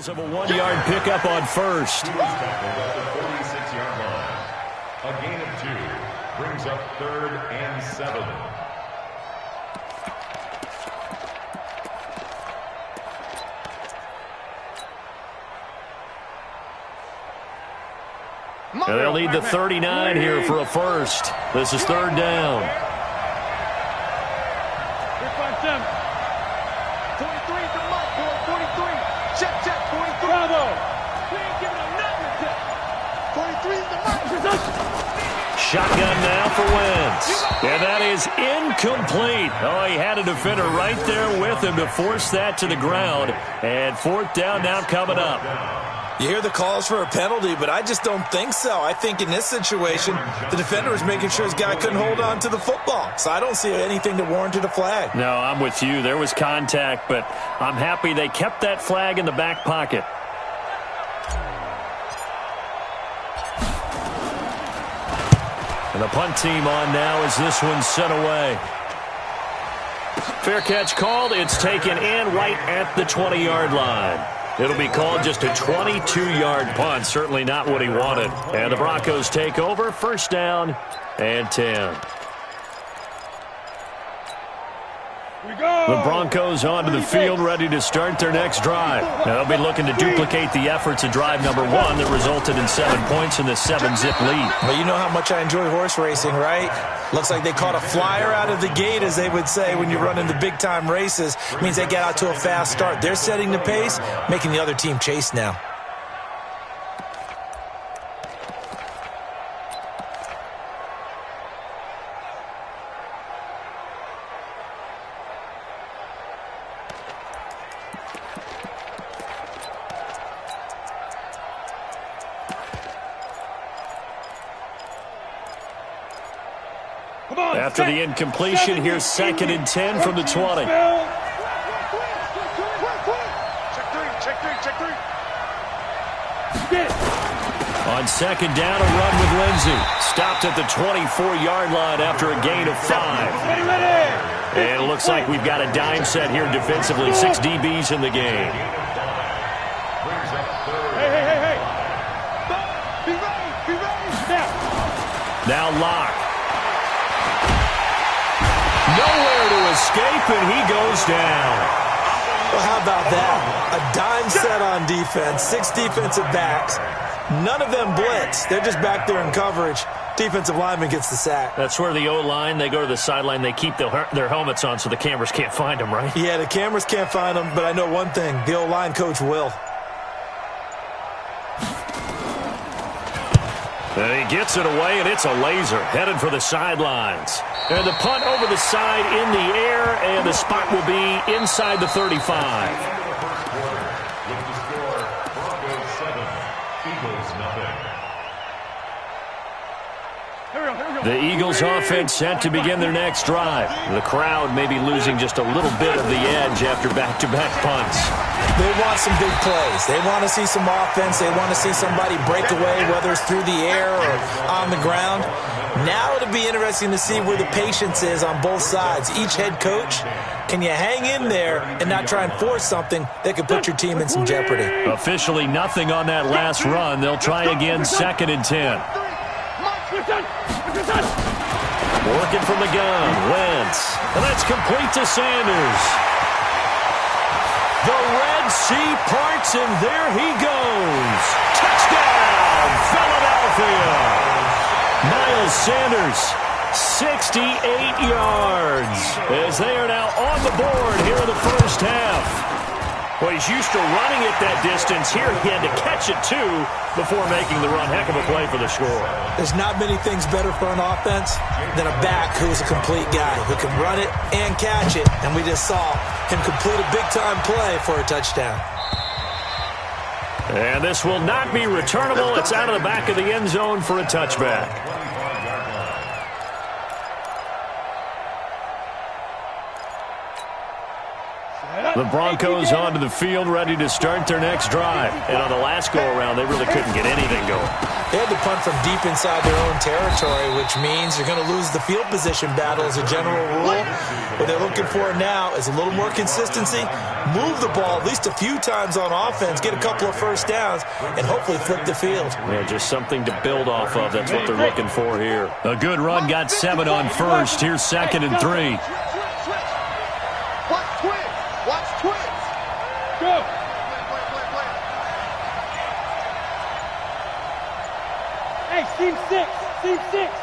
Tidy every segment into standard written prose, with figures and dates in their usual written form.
Broncos have a 1-yard pickup on first. He was tackled at the 46-yard line. A gain of 2 brings up 3rd and 7. And they'll lead the 39 here for a first. This is 3rd down. 43 to Mike, 43. Check, 43. Bravo. We ain't giving him nothing to check. 43 to Mike. Shotgun now for Wentz. And that is incomplete. Oh, he had a defender right there with him to force that to the ground. And 4th down now coming up. You hear the calls for a penalty, but I just don't think so. I think in this situation, the defender was making sure his guy couldn't hold on to the football. So I don't see anything that warranted a flag. No, I'm with you. There was contact, but I'm happy they kept that flag in the back pocket. And the punt team on now as this one's sent away. Fair catch called. It's taken in right at the 20-yard line. It'll be called just a 22-yard punt. Certainly not what he wanted. And the Broncos take over. 1st down and 10. The Broncos onto the field, ready to start their next drive. Now they'll be looking to duplicate the efforts of drive number 1 that resulted in 7 points in the 7-zip lead. Well, you know how much I enjoy horse racing, right? Looks like they caught a flyer out of the gate, as they would say when you run into big-time races. It means they get out to a fast start. They're setting the pace, making the other team chase now. After the incompletion, here's 2nd and 10 from the 20. On 2nd down, a run with Lindsey. Stopped at the 24-yard line after a gain of 5. And it looks like we've got a dime set here defensively. 6 DBs in the game. Hey. Be ready. Now Locke. Nowhere to escape, and he goes down. Well, how about that? A dime set on defense, 6 defensive backs. None of them blitz. They're just back there in coverage. Defensive lineman gets the sack. That's where the O-line, they go to the sideline, they keep their helmets on so the cameras can't find them, right? Yeah, the cameras can't find them, but I know one thing. The O-line coach will. And he gets it away, and it's a laser headed for the sidelines. And the punt over the side in the air, and the spot will be inside the 35. The Eagles offense set to begin their next drive. The crowd may be losing just a little bit of the edge after back-to-back punts. They want some big plays. They want to see some offense. They want to see somebody break away, whether it's through the air or on the ground. Now it'll be interesting to see where the patience is on both sides. Each head coach, can you hang in there and not try and force something that could put your team in some jeopardy? Officially nothing on that last run. They'll try again, 2nd and 10. Working from the gun, Wentz. And that's complete to Sanders. The Red Sea parts, and there he goes. Touchdown, Philadelphia. Miles Sanders, 68 yards, as they are now on the board here in the first half. Well, he's used to running it that distance. Here he had to catch it, too, before making the run. Heck of a play for the score. There's not many things better for an offense than a back who is a complete guy, who can run it and catch it. And we just saw him complete a big-time play for a touchdown. And this will not be returnable. It's out of the back of the end zone for a touchback. The Broncos onto the field, ready to start their next drive. And on the last go-around, they really couldn't get anything going. They had to punt from deep inside their own territory, which means you're going to lose the field position battle as a general rule. What they're looking for now is a little more consistency, move the ball at least a few times on offense, get a couple of first downs, and hopefully flip the field. Yeah, just something to build off of. That's what they're looking for here. A good run got 7 on first. Here's 2nd and 3. Watch twins. Watch twins. Go. Hey, team 6. Team 6.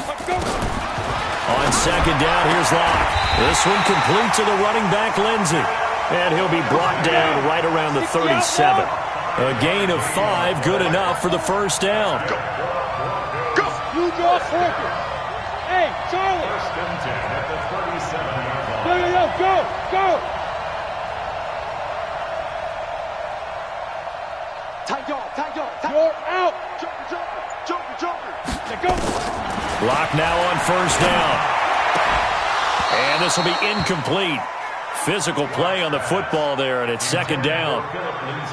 Let's go. On 2nd down, here's Locke. This one complete to the running back, Lindsey. And he'll be brought down right around the 37. A gain of 5, good enough for the first down. Go. Go. You go focus. Hey, Charlie. First and 10 at the 37-yard line. No, go. Go. Tight dog. You're out. Joker. Let's go. Locke now on first down. And this will be incomplete. Physical play on the football there, and it's 2nd down.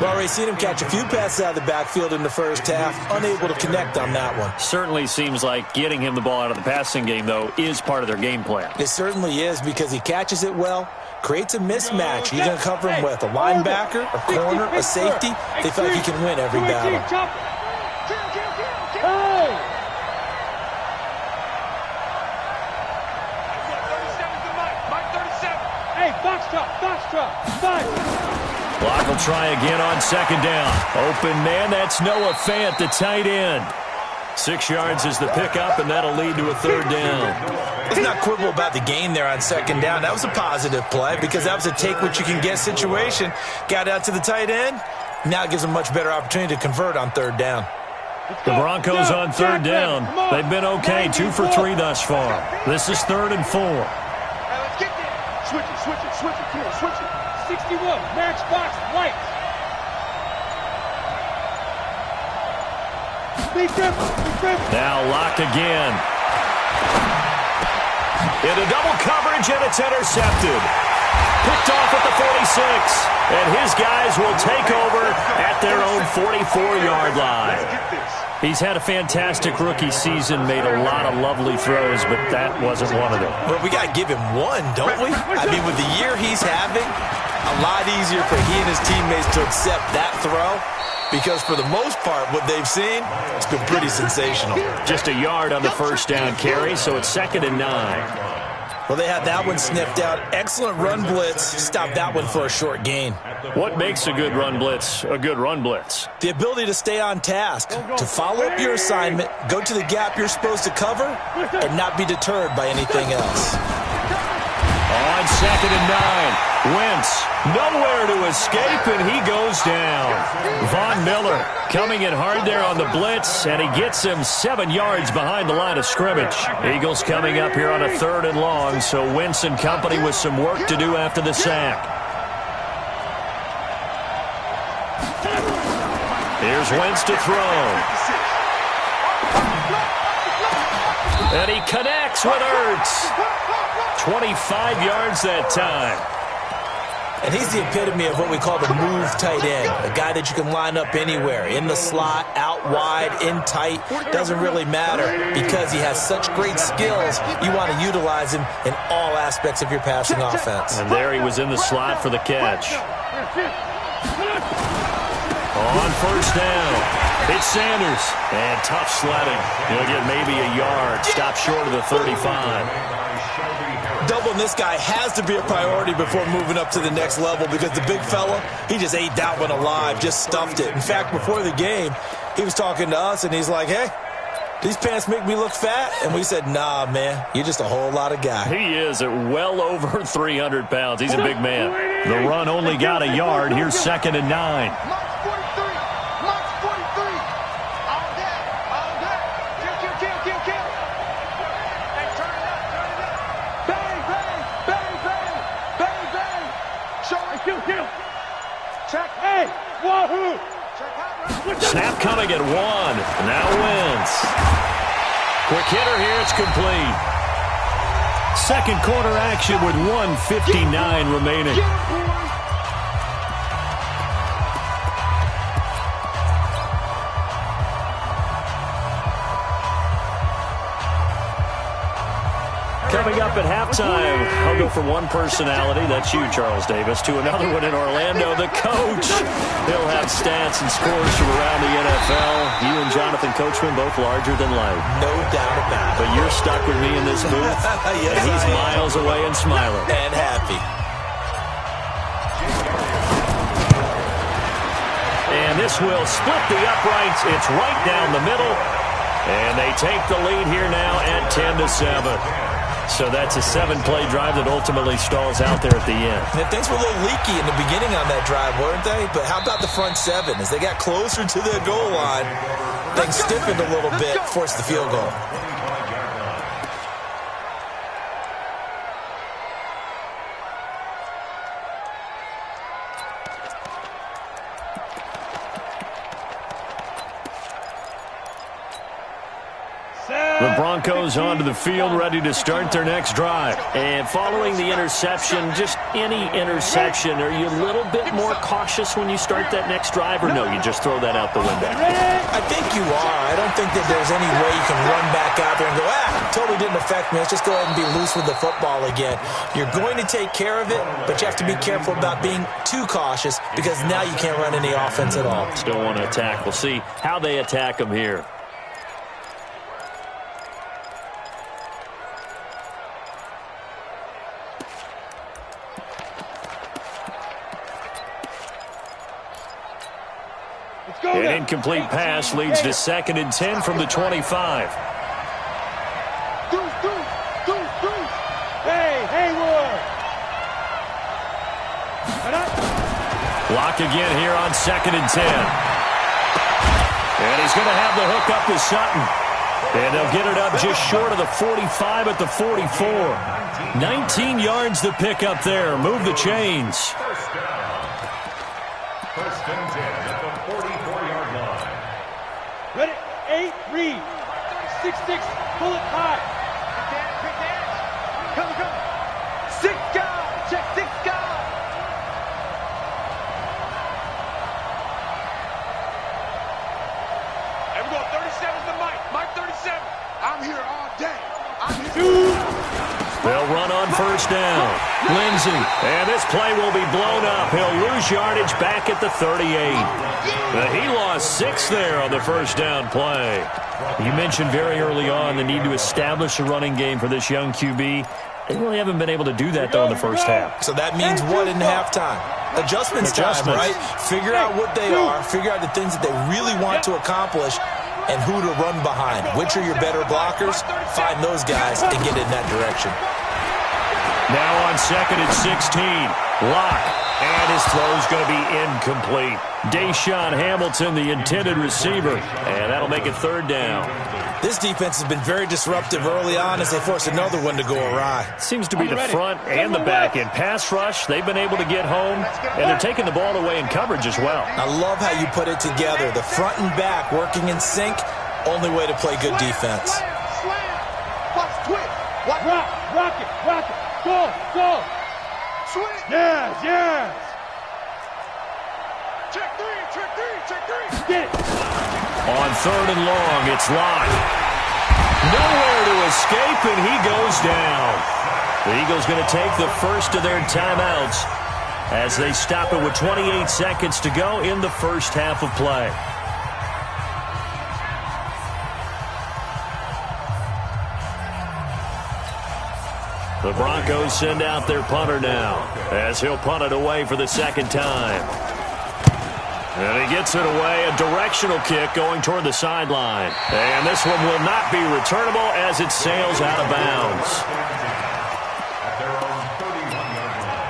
Well, we've seen him catch a few passes out of the backfield in the first half, unable to connect on that one. Certainly seems like getting him the ball out of the passing game, though, is part of their game plan. It certainly is because he catches it well, creates a mismatch. You're going to cover him with a linebacker, a corner, a safety. They feel like he can win every battle. Box drop. Locke will try again on 2nd down. Open man, that's Noah Fant, the tight end. 6 yards is the pickup, and that'll lead to a 3rd down. Let's not quibble about the gain there on 2nd down. That was a positive play because that was a take-what-you-can-get situation. Got out to the tight end. Now it gives them a much better opportunity to convert on 3rd down. The Broncos on 3rd down. They've been okay, 2 for 3 thus far. This is 3rd and 4. Switch it. Come on, switch it. 61, matchbox, right. Now Locke again. Into double coverage, and it's intercepted. Picked off at the 46. And his guys will take over at their own 44-yard line. He's had a fantastic rookie season, made a lot of lovely throws, but that wasn't one of them. Well, we got to give him one, don't we? I mean, with the year he's having, a lot easier for he and his teammates to accept that throw because for the most part, what they've seen, it's been pretty sensational. Just a yard on the first down carry, so it's 2nd and 9. Well, they had that one sniffed out. Excellent run blitz. Stopped that one for a short gain. What makes a good run blitz a good run blitz? The ability to stay on task, to follow up your assignment, go to the gap you're supposed to cover, and not be deterred by anything else. On 2nd and 9, Wentz nowhere to escape, and he goes down. Von Miller coming in hard there on the blitz, and he gets him 7 yards behind the line of scrimmage. Eagles coming up here on a 3rd and long, so Wentz and company with some work to do after the sack. Here's Wentz to throw. And he connects with Ertz. 25 yards that time. And he's the epitome of what we call the move tight end, a guy that you can line up anywhere, in the slot, out wide, in tight, doesn't really matter because he has such great skills. You want to utilize him in all aspects of your passing offense. And there he was in the slot for the catch. On first down, it's Sanders, and tough sledding. He'll get maybe a yard, stop short of the 35. Doubling this guy has to be a priority before moving up to the next level because the big fella, he just ate that one alive, just stuffed it. In fact, before the game, he was talking to us, and he's like, hey, these pants make me look fat. And we said, nah, man, you're just a whole lot of guy. He is at well over 300 pounds. He's a big man. The run only got a yard. Here's 2nd and 9. Snap coming at 1. Now Wentz. Quick hitter here. It's complete. Second quarter action with 1:59 remaining. Coming up at halftime, I'll go from one personality, that's you, Charles Davis, to another one in Orlando, the coach. He'll have stats and scores from around the NFL. You and Jonathan Coachman both larger than life. No doubt about it. But you're stuck with me in this booth, yes, and he's miles away and smiling. And happy. And this will split the uprights. It's right down the middle. And they take the lead here now at 10-7. So that's a 7-play drive that ultimately stalls out there at the end. And things were a little leaky in the beginning on that drive, weren't they? But how about the front seven? As they got closer to their goal line, things stiffened a little bit, forced the field goal. The Broncos onto the field, ready to start their next drive. And following the interception, just any interception, are you a little bit more cautious when you start that next drive, or no, you just throw that out the window? I think you are. I don't think that there's any way you can run back out there and go, totally didn't affect me. Let's just go ahead and be loose with the football again. You're going to take care of it, but you have to be careful about being too cautious because now you can't run any offense at all. Still want to attack. We'll see how they attack them here. An incomplete pass leads to 2nd and 10 from the 25. Hey, Haywood! Block again here on 2nd and 10. And he's going to have the hook up to Sutton. And they'll get it up just short of the 45 at the 44. 19 yards to pick up there. Move the chains. First and 10 at the 44-yard line. Ready? 8, read. 6-6, pull it high. Quick dance. Come. 6 guys. Check 6 guys. And we go 37's the Mike. Mike 37. I'm here all day. I'm here. They'll run on first down. Lindsey, and this play will be blown up. He'll lose yardage back at the 38. He lost 6 there on the first down play. You mentioned very early on the need to establish a running game for this young QB. They really haven't been able to do that, though, in the first half. So that means what in halftime? Adjustments time, right? Figure out what they are, figure out the things that they really want to accomplish, and who to run behind. Which are your better blockers? Find those guys and get in that direction. Now on 2nd and 16. Lock. And his throw's going to be incomplete. Deshaun Hamilton, the intended receiver. And that'll make it 3rd down. This defense has been very disruptive early on as they force another one to go awry. Seems to be the front and the back end. Pass rush, they've been able to get home, and they're taking the ball away in coverage as well. I love how you put it together. The front and back working in sync, only way to play good defense. Slam. Watch twist. Rock it. Go. Swing. Yes. Check three. Get it. On 3rd and long, it's Locke. Nowhere to escape, and he goes down. The Eagles going to take the first of their timeouts as they stop it with 28 seconds to go in the first half of play. The Broncos send out their punter now as he'll punt it away for the 2nd time. And he gets it away, a directional kick going toward the sideline. And this one will not be returnable as it sails out of bounds. At their own 31-yard line.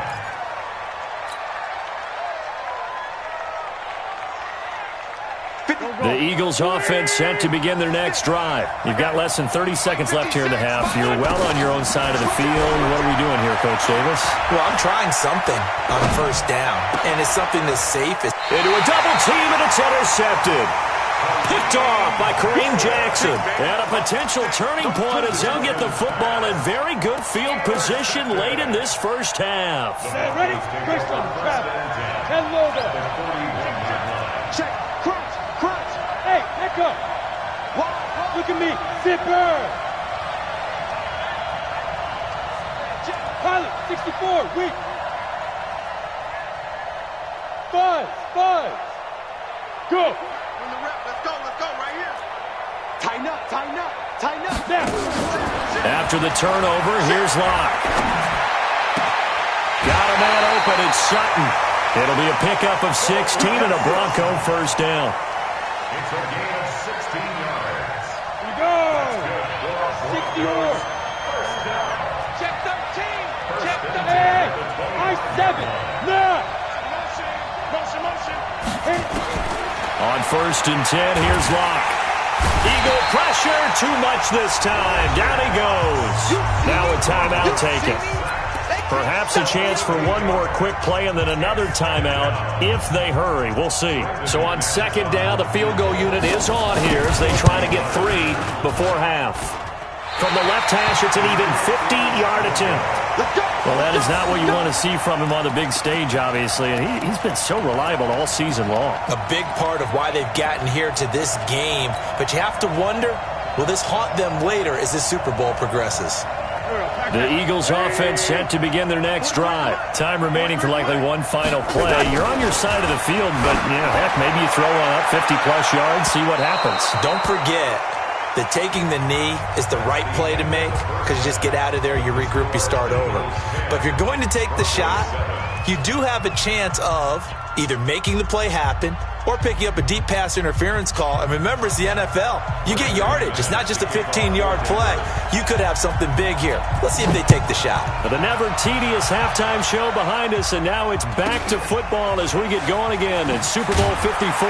The Eagles offense set to begin their next drive. You've got less than 30 seconds left here in the half. You're well on your own side of the field. What are we doing here, Coach Davis? Well, I'm trying something on first down, and it's something that's safe. Into a double team, and it's intercepted. Picked off by Kareem Jackson. And a potential turning point as they'll get the football in very good field position late in this first half. Ready? Crystal, travel. And logo. Check. Crunch. Hey, echo. Look at me. Zipper. 64, weak. Fuzz. Go. On the rep, let's go, right here. Tighten up. Now. After the turnover, here's Locke. Got a man open, it's Sutton. It'll be a pickup of 16 and a Bronco first down. It's a gain of 16 yards. Here we go. 64. First down. Check 13. Check First 13. Hey, I-7. Now. Motion. On 1st and 10, here's Locke. Eagle pressure, too much this time. Down he goes. Now a timeout taken. Perhaps a chance for one more quick play and then another timeout if they hurry. We'll see. So on 2nd down, the field goal unit is on here as they try to get 3 before half. From the left hash, it's an even 50-yard attempt. Well, that is not what you want to see from him on the big stage, obviously. And he's been so reliable all season long. A big part of why they've gotten here to this game. But you have to wonder, will this haunt them later as this Super Bowl progresses? The Eagles offense set to begin their next drive. Time remaining for likely one final play. You're on your side of the field, but, heck, maybe you throw one up 50-plus yards, see what happens. Don't forget that taking the knee is the right play to make because you just get out of there, you regroup, you start over. But if you're going to take the shot, you do have a chance of either making the play happen or picking up a deep pass interference call. And remember, it's the NFL. You get yardage. It's not just a 15-yard play. You could have something big here. Let's see if they take the shot. The never-tedious halftime show behind us, and now it's back to football as we get going again in Super Bowl 54.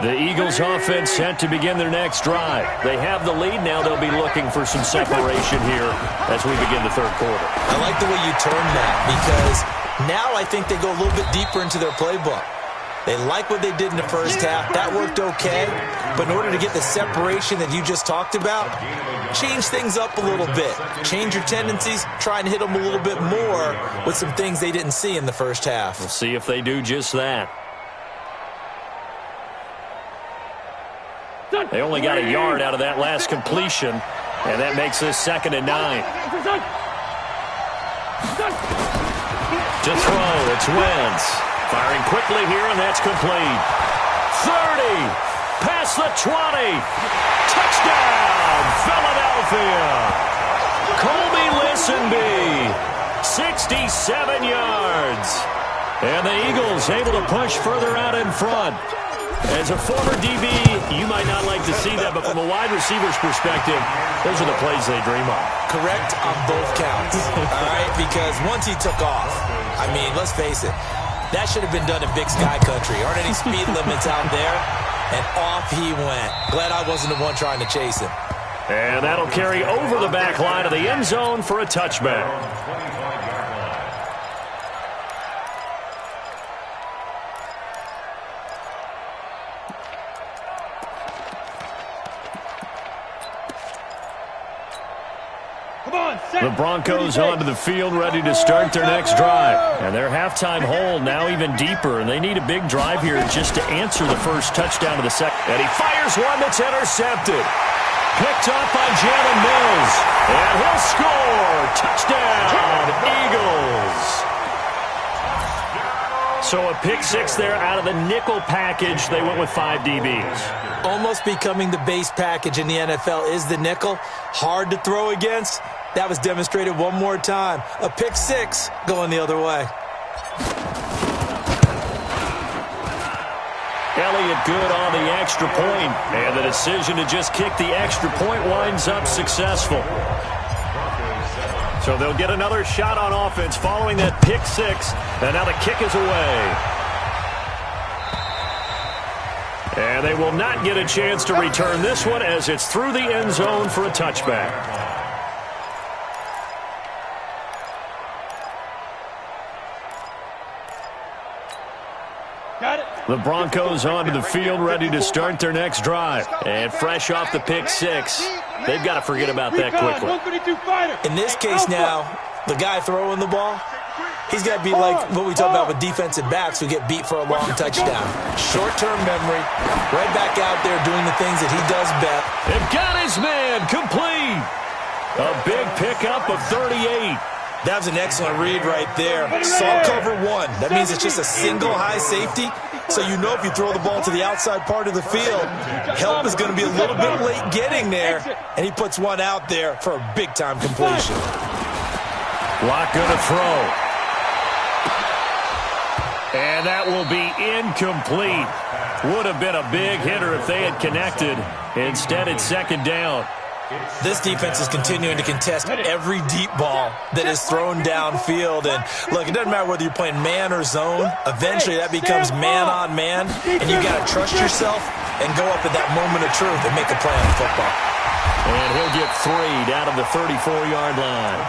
The Eagles offense set to begin their next drive. They have the lead now. They'll be looking for some separation here as we begin the 3rd quarter. I like the way you turned that because now I think they go a little bit deeper into their playbook. They like what they did in the first half. That worked okay. But in order to get the separation that you just talked about, change things up a little bit. Change your tendencies. Try and hit them a little bit more with some things they didn't see in the first half. We'll see if they do just that. They only got a yard out of that last completion, and that makes this 2nd and 9. To throw, it's Wentz. Firing quickly here, and that's complete. 30, past the 20. Touchdown, Philadelphia. Colby Listenbee, 67 yards. And the Eagles able to push further out in front. As a former DB, you might not like to see that, but from a wide receiver's perspective, those are the plays they dream of. Correct on both counts, all right? Because once he took off, I mean, let's face it, that should have been done in Big Sky Country. Aren't any speed limits out there? And off he went. Glad I wasn't the one trying to chase him. And that'll carry over the back line of the end zone for a touchback. The Broncos onto the field, ready to start their next drive. And their halftime hole now even deeper, and they need a big drive here just to answer the first touchdown of the second. And he fires one that's intercepted. Picked off by Jalen Mills. And he'll score. Touchdown, Eagles. So a pick 6 there out of the nickel package. They went with 5 DBs. Almost becoming the base package in the NFL is the nickel. Hard to throw against. That was demonstrated one more time. A pick 6 going the other way. Elliott good on the extra point, and the decision to just kick the extra point winds up successful. So they'll get another shot on offense following that pick 6, and now the kick is away. And they will not get a chance to return this one as it's through the end zone for a touchback. The Broncos onto the field, ready to start their next drive. And fresh off the pick 6, they've got to forget about that quickly. In this case now, The guy throwing the ball, he's got to be like what we talk about with defensive backs who get beat for a long touchdown. Short-term memory, right back out there doing the things that he does best. They've got his man complete. A big pickup of 38. That was an excellent read right there. Saw cover one. That means it's just a single high safety. So you know if you throw the ball to the outside part of the field, help is going to be a little bit late getting there. And he puts one out there for a big-time completion. Block going to throw. And that will be incomplete. Would have been a big hitter if they had connected. Instead, it's second down. This defense is continuing to contest every deep ball that is thrown downfield. And, look, it doesn't matter whether you're playing man or zone. Eventually, that becomes man-on-man. And you got to trust yourself and go up at that moment of truth and make a play on football. And he'll get 3 down to the 34-yard line.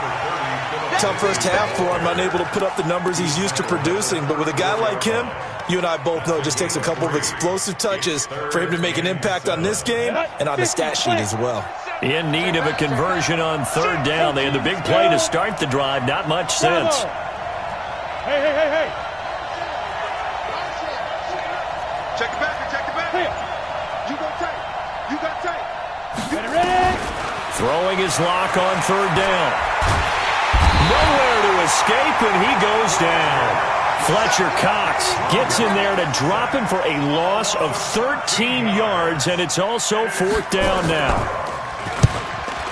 Tough first half for him, unable to put up the numbers he's used to producing. But with a guy like him, you and I both know it just takes a couple of explosive touches for him to make an impact on this game and on the stat sheet as well. In need of a conversion on third down. They had the big play to start the drive. Not much sense. Hey. Check it back. You go tight. You got tight. Ready? Throwing his lock on third down. Nowhere to escape, and he goes down. Fletcher Cox gets in there to drop him for a loss of 13 yards, and it's also fourth down now.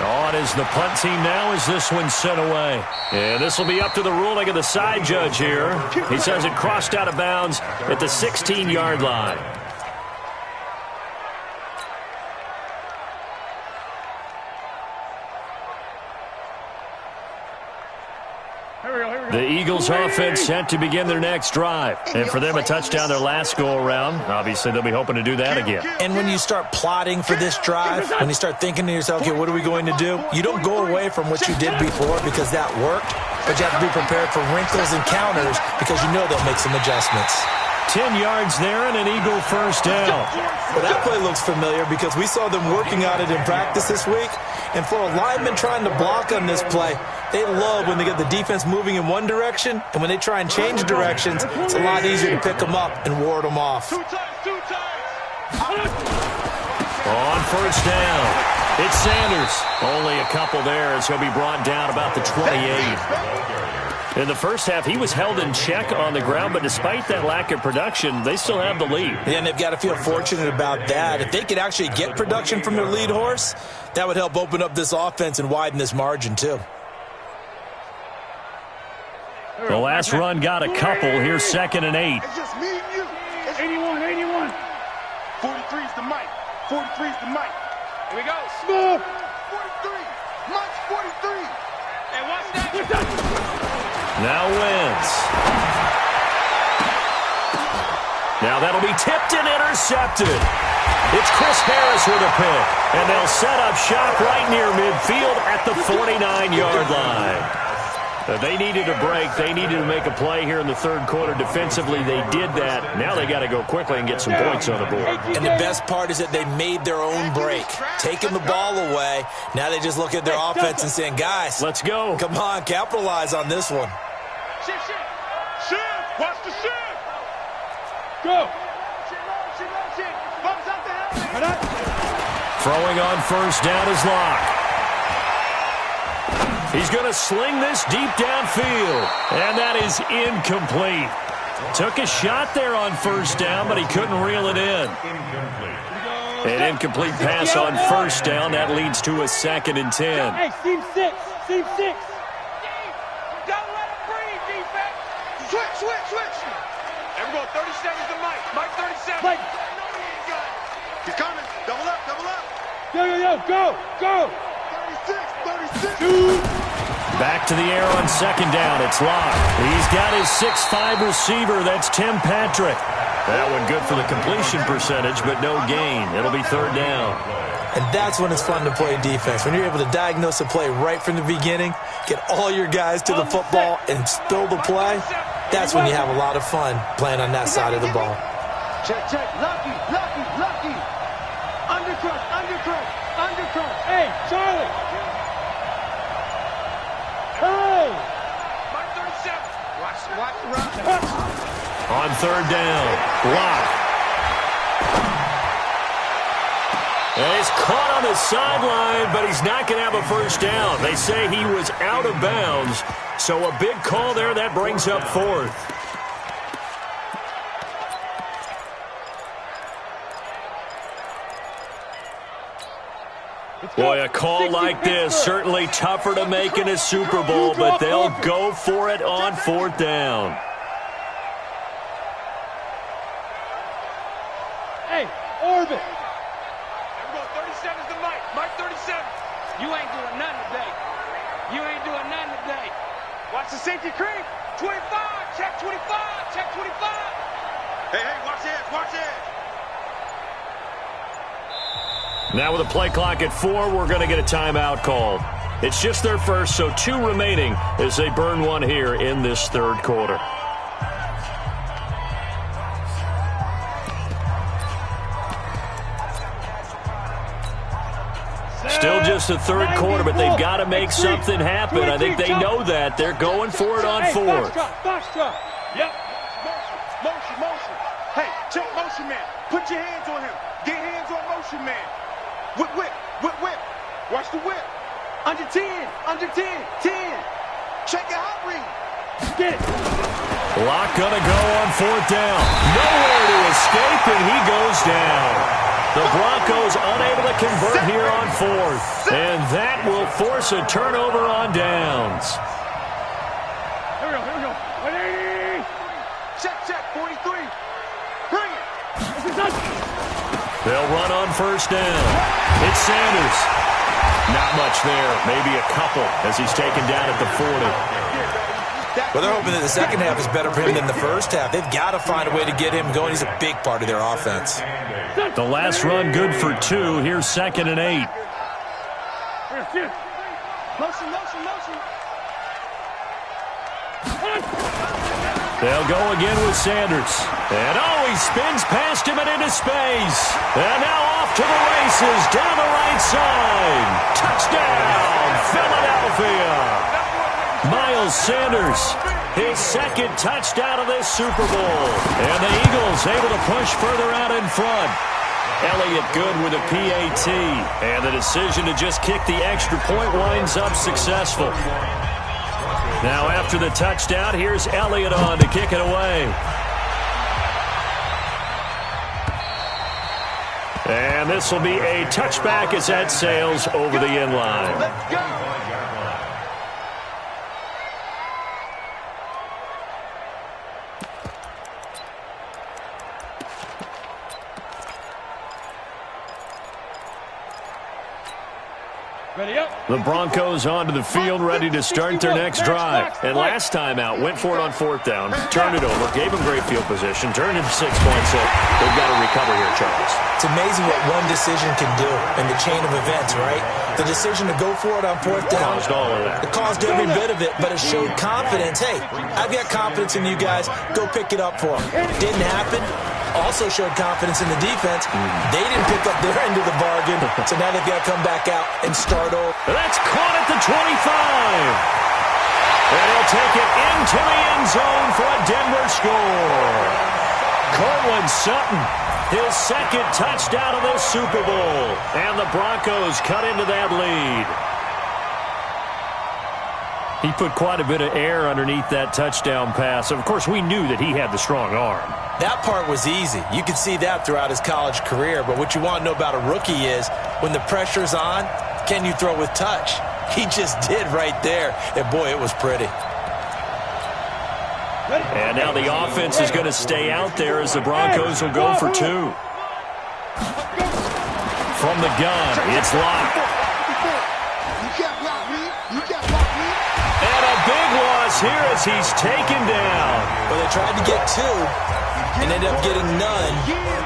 On is the punt team now as this one's sent away. And this will be up to the ruling of the side judge here. He says it crossed out of bounds at the 16-yard line. The Eagles offense set to begin their next drive. And for them, a touchdown their last go-around. Obviously, they'll be hoping to do that again. And when you start plotting for this drive, when you start thinking to yourself, okay, what are we going to do? You don't go away from what you did before because that worked, but you have to be prepared for wrinkles and counters because you know they'll make some adjustments. 10 yards there and an Eagle first down. Well, that play looks familiar because we saw them working on it in practice this week. And for a lineman trying to block on this play, they love when they get the defense moving in one direction, and when they try and change directions, it's a lot easier to pick them up and ward them off. Two times. On first down, it's Sanders. Only a couple there as he'll be brought down about the 28. In the first half, he was held in check on the ground, but despite that lack of production, they still have the lead. Yeah, and they've got to feel fortunate about that. If they could actually get production from their lead horse, that would help open up this offense and widen this margin, too. The last run got a couple. Here's 2nd and 8. It's just me and you. It's 81. 43's the mic. 43's the mic. Here we go. Smooth. 43. Mike's 43. Hey, watch that. Now wins. Now that'll be tipped and intercepted. It's Chris Harris with a pick. And they'll set up shop right near midfield at the 49-yard line. They needed a break. They needed to make a play here in the third quarter. Defensively, they did that. Now they got to go quickly and get some points on the board. And the best part is that they made their own break, taking the ball away. Now they just look at their offense and saying, guys, let's go. Come on, capitalize on this one. Shift. Watch the shift. Go. Bumps out the helmet. Throwing on first down is Locke. He's going to sling this deep downfield. And that is incomplete. Took a shot there on first down, but he couldn't reel it in. An incomplete pass on first down. That leads to a 2nd and 10. Hey, seam 6. Don't let him breathe, defense. Switch. Everyone, 30 seconds to Mike. Mike, 37. Mike. He's coming. Double up. Go. 36. Back to the air on second down. It's Locke. He's got his 6'5" receiver. That's Tim Patrick. That one good for the completion percentage, but no gain. It'll be third down. And that's when it's fun to play defense. When you're able to diagnose a play right from the beginning, get all your guys to the football and spill the play, that's when you have a lot of fun playing on that side of the ball. Check. Lucky. Undercut. Hey, Charlie. Hey. Watch the run. On third down, block. And he's caught on the sideline, but he's not going to have a first down. They say he was out of bounds, so a big call there. That brings up fourth. Boy, a call like this, certainly tougher to make in a Super Bowl, but they'll go for it on fourth down. Hey, Orbit. Everyone, 37's the mic. Mike 37. You ain't doing nothing today. You ain't doing nothing today. Watch the safety creep. 25. Check 25. Check 25. Hey, watch it. Watch it. Now with a play clock at 4, we're going to get a timeout called. It's just their first, so 2 remaining as they burn one here in this third quarter. Still just the third quarter, but they've got to make something happen. I think they know that. They're going for it on fourth. Box drop. Yep. Motion. Hey, check motion man. Put your hands on him. Get hands on motion man. Whip. Watch the whip. Under 10. 10. Check your hot read. Get it. Lock gonna go on fourth down. Nowhere to escape, and he goes down. The Broncos unable to convert here on fourth. And that will force a turnover on downs. Here we go. 180. Check, 43. Bring it. This is us. They'll run on first down. It's Sanders. Not much there. Maybe a couple as he's taken down at the 40. Well, they're hoping that the second half is better for him than the first half. They've got to find a way to get him going. He's a big part of their offense. The last run good for 2. Here's 2nd and 8. Motion. They'll go again with Sanders. And he spins past him and into space. And now off to the races down the right side. Touchdown, Philadelphia. Miles Sanders, his second touchdown of this Super Bowl. And the Eagles able to push further out in front. Elliott good with a PAT. And the decision to just kick the extra point winds up successful. Now after the touchdown, here's Elliott on to kick it away. And this will be a touchback as that sails over the end line. Let's go. Ready up. The Broncos onto the field, ready to start their next drive. And last time out, went for it on fourth down, turned it over, gave them great field position, turned into 6 points. So they've got to recover here, Charles. It's amazing what one decision can do in the chain of events, right? The decision to go for it on fourth down. Caused all of that. It caused every bit of it, but it showed confidence. Hey, I've got confidence in you guys. Go pick it up for them. Didn't happen. Also showed confidence in the defense. They didn't pick up their end of the bargain, so now they've got to come back out and start over. That's caught at the 25. And he'll take it into the end zone for a Denver score. Cortland Sutton, his second touchdown of this Super Bowl. And the Broncos cut into that lead. He put quite a bit of air underneath that touchdown pass. Of course, we knew that he had the strong arm. That part was easy. You could see that throughout his college career. But what you want to know about a rookie is when the pressure's on, can you throw with touch? He just did right there. And, boy, it was pretty. And now the offense is going to stay out there as the Broncos will go for 2. From the gun, it's locked. And a big loss here as he's taken down. Well, they tried to get 2 and ended up getting none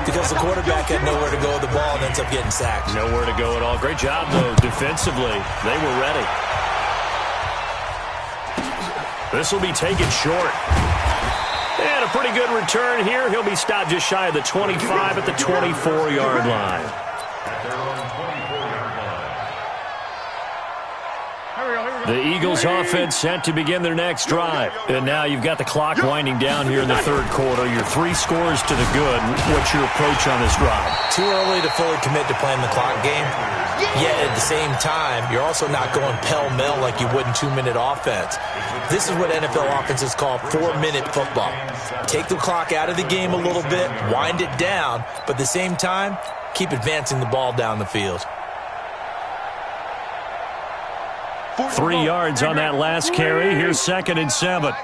because the quarterback had nowhere to go with the ball and ends up getting sacked. Nowhere to go at all. Great job, though, defensively. They were ready. This will be taken short. And a pretty good return here. He'll be stopped just shy of the 25 at the 24-yard line. Here we go. The Eagles offense set to begin their next drive. And now you've got the clock winding down here in the third quarter. Your 3 scores to the good. What's your approach on this drive? Too early to fully commit to playing the clock game. Yet at the same time, you're also not going pell-mell like you would in 2-minute offense. This is what NFL offenses call 4-minute football. Take the clock out of the game a little bit, wind it down, but at the same time, keep advancing the ball down the field. 3 yards on that last carry. Here's 2nd and 7.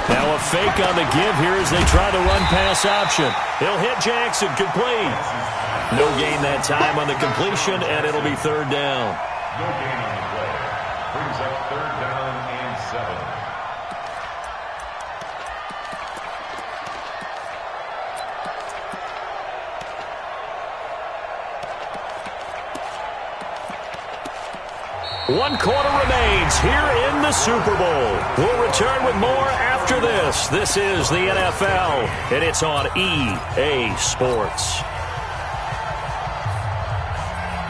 Now a fake on the give here as they try the run-pass option. He'll hit Jackson, complete. No gain that time on the completion, and it'll be 3rd down. No gain on the play. Brings up 3rd down and 7. One quarter remains here in the Super Bowl. We'll return with more after this. This is the NFL, and it's on EA Sports.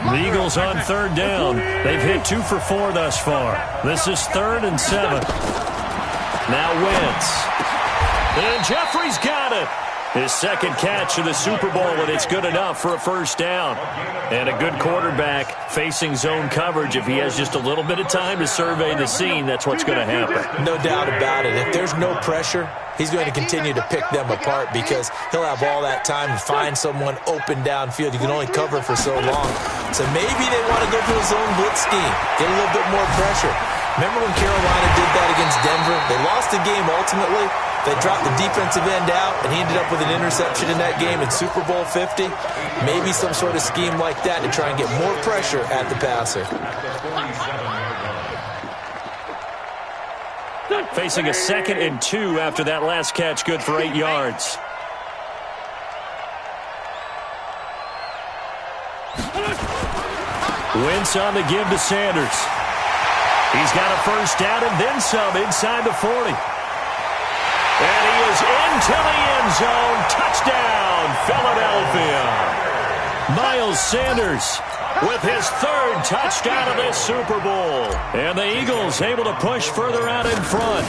The Eagles on 3rd down. They've hit 2 for 4 thus far. This is 3rd and 7. Now Wentz. And Jeffrey's got it. His 2nd catch of the Super Bowl, and it's good enough for a 1st down. And a good quarterback facing zone coverage. If he has just a little bit of time to survey the scene, that's what's going to happen. No doubt about it. If there's no pressure, he's going to continue to pick them apart because he'll have all that time to find someone open downfield. You can only cover for so long. So maybe they want to go to a zone blitz scheme, get a little bit more pressure. Remember when Carolina did that against Denver? They lost the game ultimately. They dropped the defensive end out, and he ended up with an interception in that game in Super Bowl 50. Maybe some sort of scheme like that to try and get more pressure at the passer. Facing a 2nd and 2 after that last catch, good for 8 yards. Wentz on the give to Sanders. He's got a 1st down and then some inside the 40. And he is into the end zone. Touchdown, Philadelphia. Miles Sanders with his 3rd touchdown of this Super Bowl. And the Eagles able to push further out in front.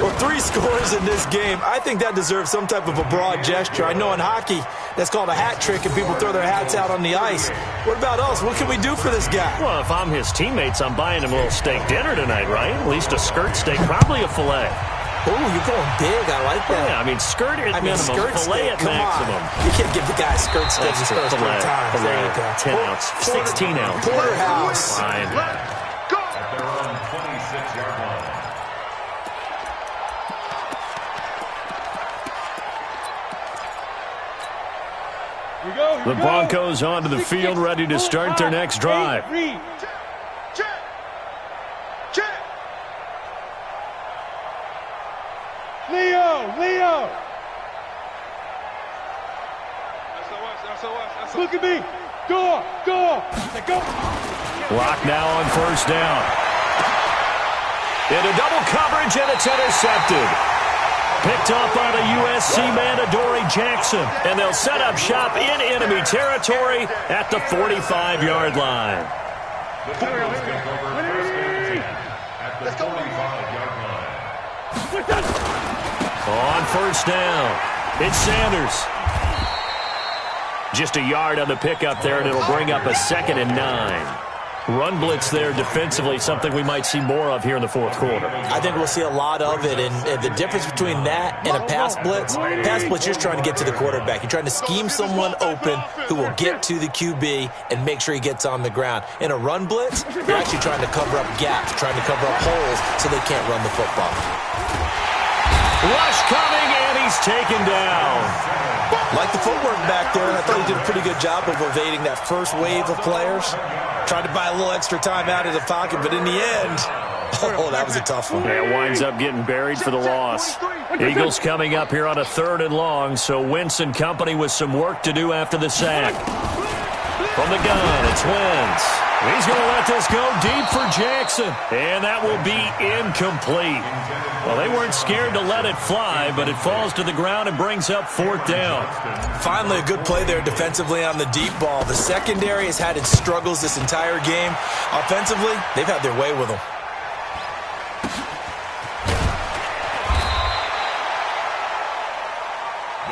Well, 3 scores in this game. I think that deserves some type of a broad gesture. I know in hockey, that's called a hat trick, and people throw their hats out on the ice. What about us? What can we do for this guy? Well, if I'm his teammates, I'm buying him a little steak dinner tonight, right? At least a skirt steak, probably a filet. Oh, you're going big. I like that. Yeah, I mean, skirt at minimum, filet at maximum. You can't give the guy skirt steak the first 3 times. There you go. 10 ounce, 16 ounce. Porterhouse. Fine. At their own 26-yard line. The Broncos onto the field, ready to start their next drive. Leo! Look at me! Go! Lock now on 1st down. Into double coverage, and it's intercepted. Picked off by the USC man, Adoree Jackson. And they'll set up shop in enemy territory at the 45-yard line. The Broncos take over 1st and 10 at the 45-yard line. On 1st down, it's Sanders. Just a yard on the pickup there, and it'll bring up a 2nd and 9. Run blitz there defensively, something we might see more of here in the 4th quarter. I think we'll see a lot of it, and the difference between that and a pass blitz, you're just trying to get to the quarterback. You're trying to scheme someone open who will get to the QB and make sure he gets on the ground. In a run blitz, you're actually trying to cover up gaps, trying to cover up holes so they can't run the football. Rush coming, and he's taken down. Like the footwork back there, I thought he did a pretty good job of evading that first wave of players. Tried to buy a little extra time out of the pocket, but in the end, oh, that was a tough one. Yeah, it winds up getting buried for the loss. Eagles coming up here on a 3rd and long, so Wentz and company with some work to do after the sack. From the gun, it's Wentz. He's going to let this go deep for Jackson. And that will be incomplete. Well, they weren't scared to let it fly, but it falls to the ground and brings up 4th down. Finally, a good play there defensively on the deep ball. The secondary has had its struggles this entire game. Offensively, they've had their way with them.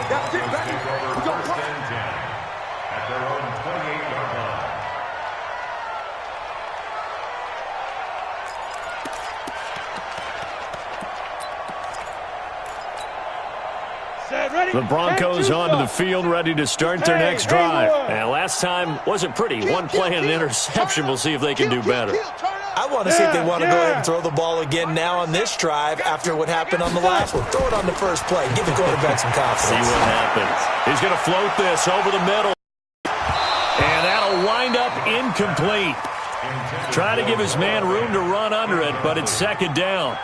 That's it, baby. We go first and 10 at their own 28-yard line. The Broncos onto the field, ready to start their next drive. And last time wasn't pretty. One play and an interception. We'll see if they can do better. I want to see if they want to go ahead and throw the ball again now on this drive after what happened on the last one. Throw it on the first play. Give the quarterback some confidence. See what happens. He's going to float this over the middle. And that'll wind up incomplete. Try to give his man room to run under it, but it's 2nd down.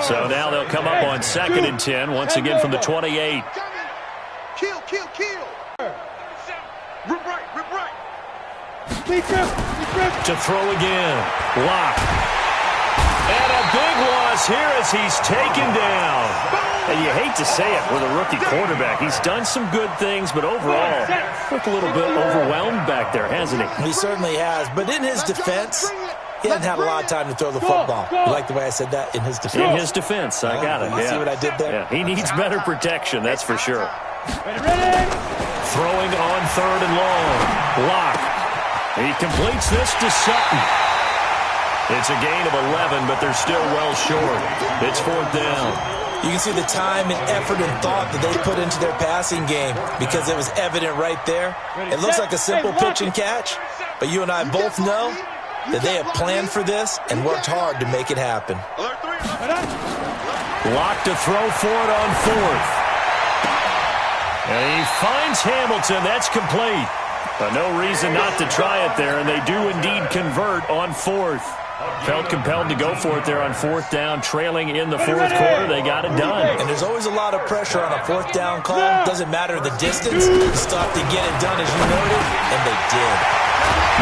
So now they'll come up on 2nd and 10, once again from the 28. Kill. Rip right. To throw again. Lock. And a big loss here as he's taken down. And you hate to say it with a rookie quarterback. He's done some good things, but overall, looked a little bit overwhelmed back there, hasn't he? He certainly has. But in his defense, he hasn't had a lot of time to throw the football. You like the way I said that? In his defense? In his defense. I got it. You see what I did there? Yeah, he needs better protection, that's for sure. Throwing on 3rd and long. Lock. He completes this to Sutton. It's a gain of 11, but they're still well short. It's 4th down. You can see the time and effort and thought that they put into their passing game because it was evident right there. It looks like a simple pitch and catch, but you and I both know that they have planned for this and worked hard to make it happen. Lock to throw for it on 4th. And he finds Hamilton. That's complete. But no reason not to try it there, and they do indeed convert on 4th. Felt compelled to go for it there on 4th down, trailing in the 4th quarter. They got it done. And there's always a lot of pressure on a 4th down call. Doesn't matter the distance. You still have to get it done, as you noted, and they did.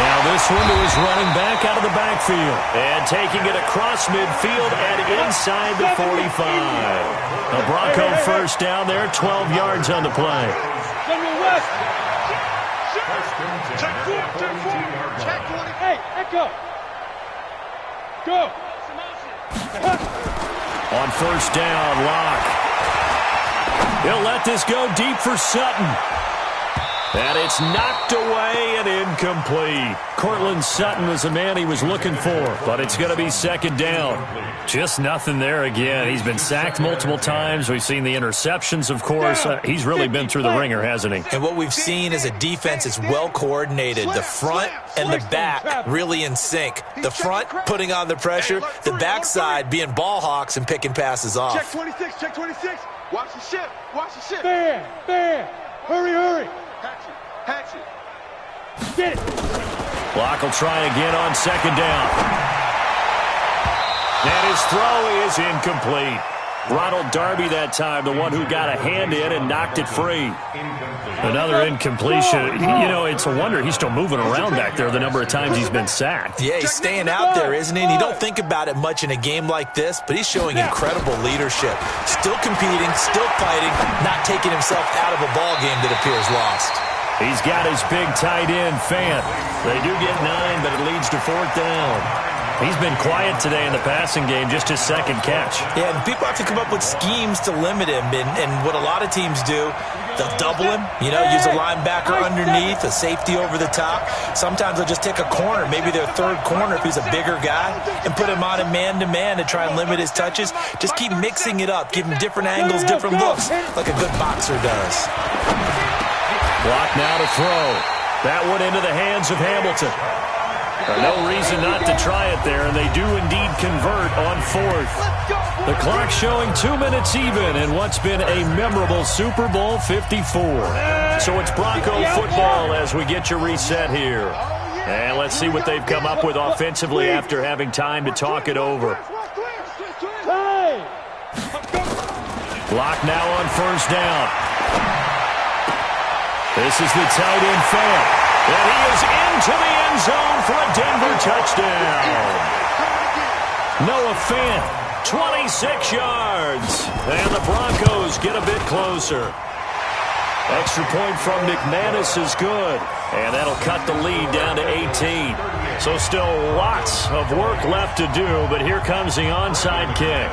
Now this one to his running back out of the backfield. And taking it across midfield and inside the 45. A Bronco first down there, 12 yards on the play. Hey, echo. Go. On 1st down, Lock. He'll let this go deep for Sutton. And it's knocked away and incomplete. Cortland Sutton was the man he was looking for, but it's going to be 2nd down. Just nothing there again. He's been sacked multiple times. We've seen the interceptions, of course. He's really been through the ringer, hasn't he? And what we've seen is a defense that's well coordinated. The front and the back really in sync. The front putting on the pressure, the backside being ball hawks and picking passes off. Check 26, check 26. Watch the ship, watch the ship. Bam. Hurry. Hatch it. Get it. Block will try again on 2nd down. And his throw is incomplete. Ronald Darby that time, the one who got a hand in and knocked it free. Another incompletion. You know, it's a wonder he's still moving around back there the number of times he's been sacked. Yeah, he's staying out there, isn't he? And you don't think about it much in a game like this, but he's showing incredible leadership. Still competing, still fighting, not taking himself out of a ball game that appears lost. He's got his big tight end, Fant. They do get 9, but it leads to 4th down. He's been quiet today in the passing game, just his 2nd catch. Yeah, and people have to come up with schemes to limit him, and what a lot of teams do, they'll double him, use a linebacker underneath, a safety over the top. Sometimes they'll just take a corner, maybe their 3rd corner if he's a bigger guy, and put him on a man-to-man to try and limit his touches. Just keep mixing it up, give him different angles, different looks, like a good boxer does. Block now to throw. That one into the hands of Hamilton. No reason not to try it there, and they do indeed convert on 4th. The clock showing 2 minutes even in what's been a memorable Super Bowl 54. So it's Bronco football as we get your reset here. And let's see what they've come up with offensively after having time to talk it over. Block now on 1st down. This is the tight end, Fant. And he is into the end zone for a Denver touchdown. Noah Fant, 26 yards. And the Broncos get a bit closer. Extra point from McManus is good. And that'll cut the lead down to 18. So still lots of work left to do, but here comes the onside kick.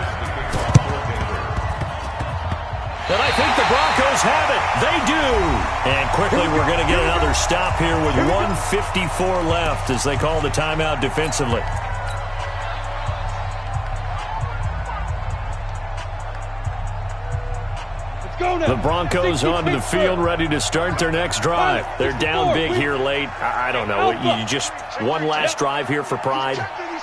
And I think the Broncos have it. They do. And quickly we're going to get another stop here with 1:54 left as they call the timeout defensively. The Broncos onto the field, ready to start their next drive. They're down big here late. I don't know. You just one last drive here for pride.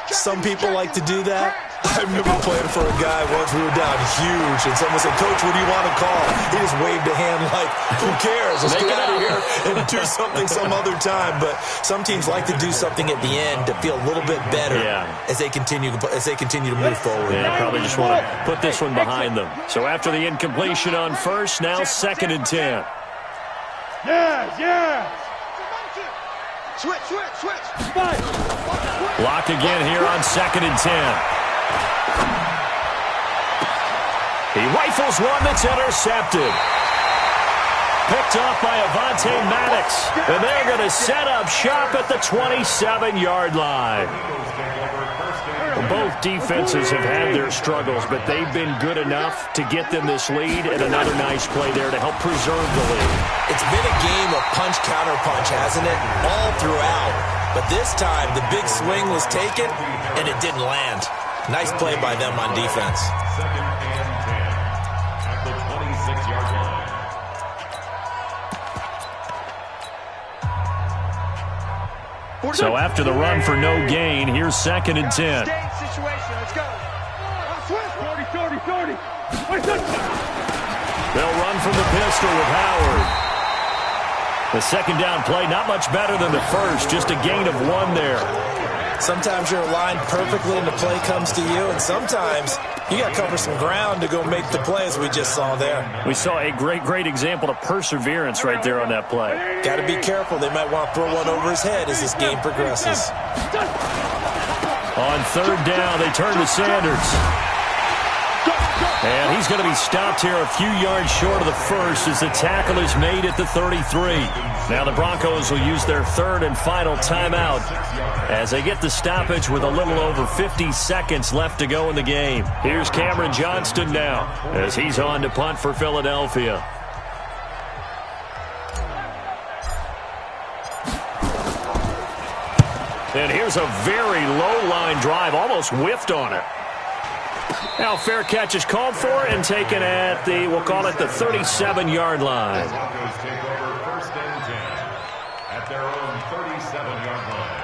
Some people like to do that. I remember playing for a guy once. We were down huge, and someone said, "Coach, what do you want to call?" He just waved a hand like, "Who cares? Let's get out of here and do something some other time." But some teams like to do something at the end to feel a little bit better as they continue to move forward. Yeah, probably just want to put this one behind them. So after the incompletion on first, now 2nd and 10. Yeah. Switch. Blocked again here on 2nd and 10. He rifles one that's intercepted. Picked off by Avonte Maddox. And they're going to set up shop at the 27-yard line. Both defenses have had their struggles, but they've been good enough to get them this lead, and another nice play there to help preserve the lead. It's been a game of punch-counter-punch, hasn't it? All throughout. But this time, the big swing was taken, and it didn't land. Nice play by them on defense. 2nd and 10 at the 26-yard line. So after the run for no gain, here's 2nd and 10. Let's go. They'll run from the pistol with Howard. The second down play, not much better than the first, just a gain of 1 there. Sometimes you're aligned perfectly and the play comes to you, and sometimes you got to cover some ground to go make the play, as we just saw there. We saw a great example of perseverance right there on that play. Got to be careful. They might want to throw one over his head as this game progresses. On 3rd down, they turn to Sanders. And he's going to be stopped here a few yards short of the first as the tackle is made at the 33. Now the Broncos will use their 3rd and final timeout as they get the stoppage with a little over 50 seconds left to go in the game. Here's Cameron Johnston now as he's on to punt for Philadelphia. And here's a very low-line drive, almost whiffed on it. Now fair catch is called for and taken at the, we'll call it the 37-yard line. Broncos take over 1st and 10 at their own 37-yard line.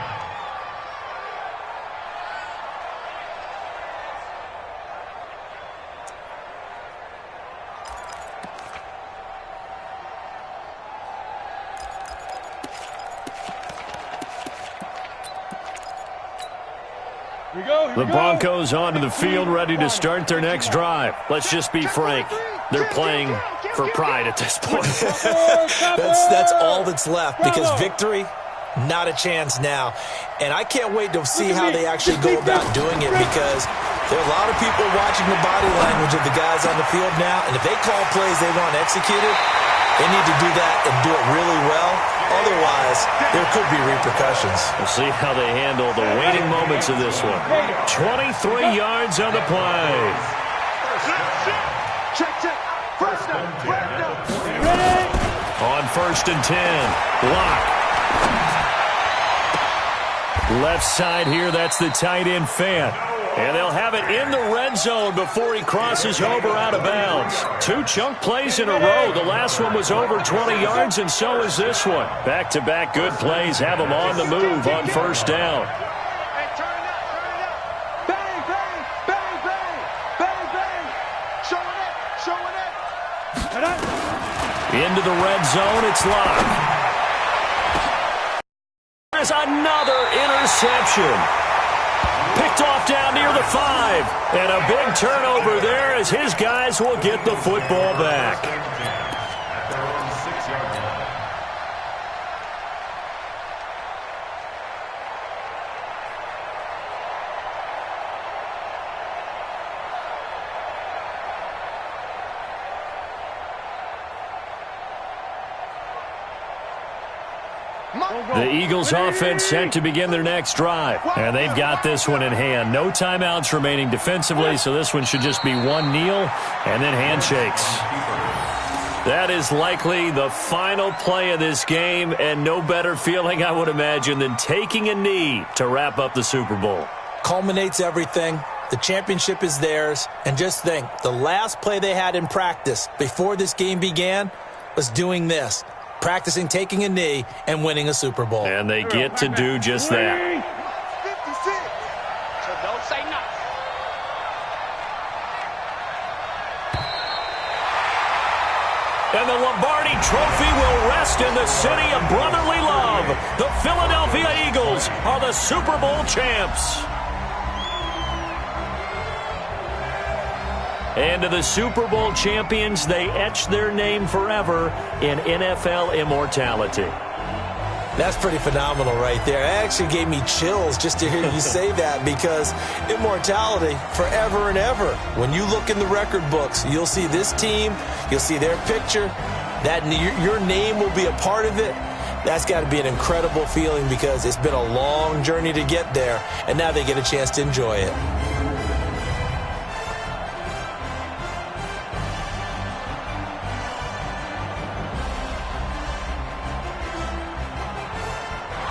The Broncos onto the field, ready to start their next drive. Let's just be frank. They're playing for pride at this point. That's all that's left, because victory, not a chance now. And I can't wait to see how they actually go about doing it, because there are a lot of people watching the body language of the guys on the field now, and if they call plays they want executed, they need to do that and do it really well. Otherwise, there could be repercussions. We'll see how they handle the waning moments of this one. 23 yards on the play. On 1st and 10. Block. Left side here, that's the tight end Fant. And they'll have it in the red zone before he crosses over out of bounds. 2 chunk plays in a row. The last one was over 20 yards, and so is this one. Back-to-back good plays have him on the move on 1st down. Hey, turn it up. Bang, bang, bang, bang, bang, bang. Showing it. Into the red zone, it's locked. There's another interception. Picked off down near the 5. And a big turnover there as his guys will get the football back. The Eagles offense set to begin their next drive. And they've got this one in hand. No timeouts remaining defensively, so this one should just be one kneel and then handshakes. That is likely the final play of this game, and no better feeling, I would imagine, than taking a knee to wrap up the Super Bowl. Culminates everything. The championship is theirs. And just think, the last play they had in practice before this game began was doing this. Practicing taking a knee and winning a Super Bowl. And they get to do just that. 56. So don't say nothing. And the Lombardi Trophy will rest in the city of brotherly love. The Philadelphia Eagles are the Super Bowl champs. And to the Super Bowl champions, they etch their name forever in NFL immortality. That's pretty phenomenal right there. It actually gave me chills just to hear you say that, because immortality forever and ever. When you look in the record books, you'll see this team, you'll see their picture, that your name will be a part of it. That's got to be an incredible feeling, because it's been a long journey to get there, and now they get a chance to enjoy it.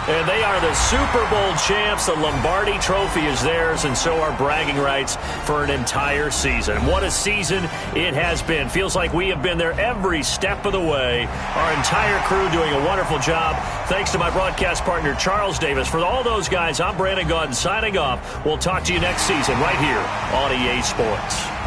And they are the Super Bowl champs. The Lombardi Trophy is theirs, and so are bragging rights for an entire season. What a season it has been. Feels like we have been there every step of the way. Our entire crew doing a wonderful job. Thanks to my broadcast partner, Charles Davis. For all those guys, I'm Brandon Gaudin signing off. We'll talk to you next season right here on EA Sports.